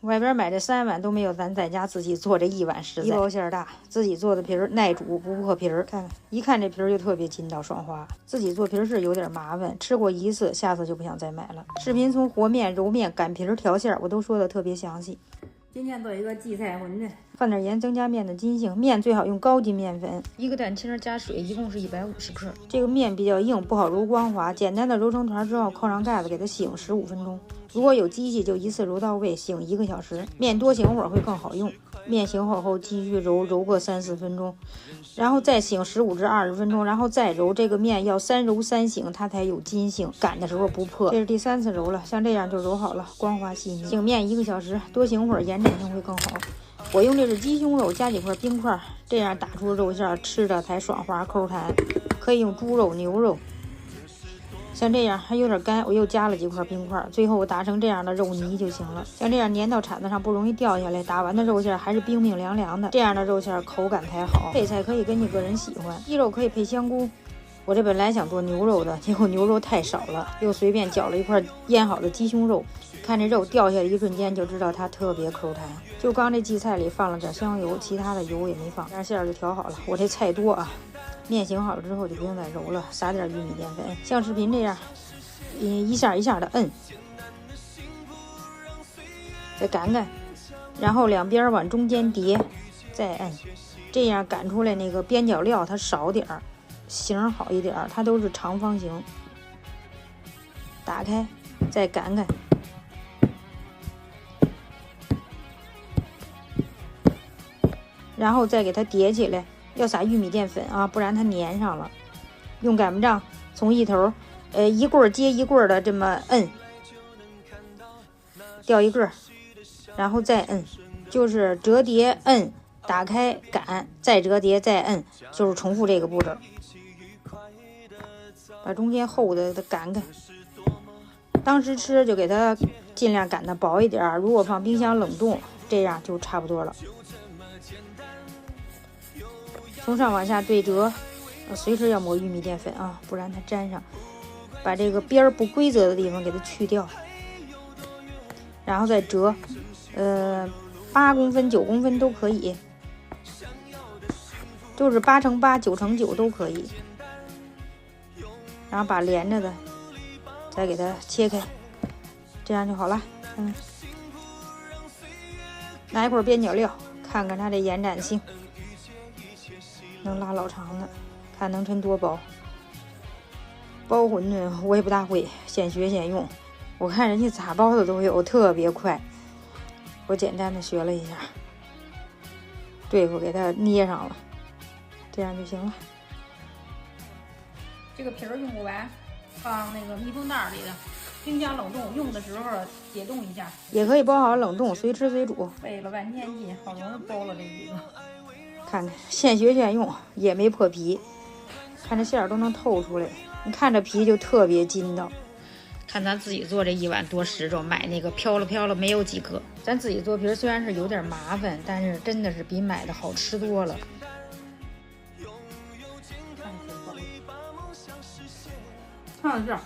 外边买这3碗都没有咱在家自己做这1碗实在。一包馅大，自己做的皮儿耐煮不破皮儿。看看，一看这皮儿就特别筋道爽滑。自己做皮儿是有点麻烦，吃过1次，下次就不想再买了。视频从和面、揉面、擀皮儿、调馅我都说的特别详细。今天做一个荠菜馄饨，放点盐增加面的筋性，面最好用高筋面粉，1个蛋清加水，一共是150克。这个面比较硬，不好揉光滑，简单的揉成团之后扣上盖子给它醒15分钟。如果有机器就一次揉到位，醒1个小时。面多醒会儿会更好用。面醒好后继续揉个3、4分钟，然后再醒15至20分钟，然后再揉。这个面要3揉3醒，它才有筋性，擀的时候不破。这是第3次揉了，像这样就揉好了，光滑细腻。醒面1个小时，多醒会儿延展性会更好。我用的是鸡胸肉，加几块冰块，这样打出肉馅吃着才爽滑口弹。可以用猪肉、牛肉。像这样还有点干，我又加了几块冰块，最后我打成这样的肉泥就行了。像这样粘到铲子上不容易掉下来，打完的肉馅还是冰冰凉凉的，这样的肉馅口感才好。配菜可以根据个人喜欢，鸡肉可以配香菇。我这本来想做牛肉的，结果牛肉太少了，又随便绞了一块腌好的鸡胸肉。看这肉掉下来一瞬间就知道它特别口弹。就刚这荠菜里放了点香油，其他的油也没放，这样馅就调好了。我这菜多啊。面醒好了之后就不用再揉了，撒点玉米淀粉，像视频这样，一下一下的摁，再擀擀，然后两边往中间叠，再摁，这样擀出来那个边角料它少点儿，形好一点儿，它都是长方形。打开，再擀擀，然后再给它叠起来。要撒玉米淀粉啊，不然它粘上了。用擀面杖从一头，一棍接一棍的这么摁，掉一个，然后再摁，就是折叠摁，打开擀，再折叠再摁，就是重复这个步骤。把中间厚的擀擀，当时吃就给它尽量擀的薄一点，如果放冰箱冷冻，这样就差不多了。从上往下对折，随时要抹玉米淀粉啊，不然它粘上。把这个边儿不规则的地方给它去掉，然后再折，8公分、9公分都可以，就是8乘8、9乘9都可以。然后把连着的再给它切开，这样就好了。拿一块边角料，看看它的延展性。能拉老长的，看能抻多薄。包馄饨我也不大会，现学现用。我看人家咋包的都有，特别快。我简单的学了一下，对付给它捏上了，这样就行了。这个皮儿用不完，放那个密封袋里的，冰箱冷冻，用的时候解冻一下。也可以包好冷冻，随吃随煮。费了半天劲，好容易包了这几个。看看现学现用，也没破皮，看这馅儿都能透出来，你看着皮就特别筋道。看咱自己做这1碗多实着，买那个飘了没有几个。咱自己做皮虽然是有点麻烦，但是真的是比买的好吃多了。看到这儿。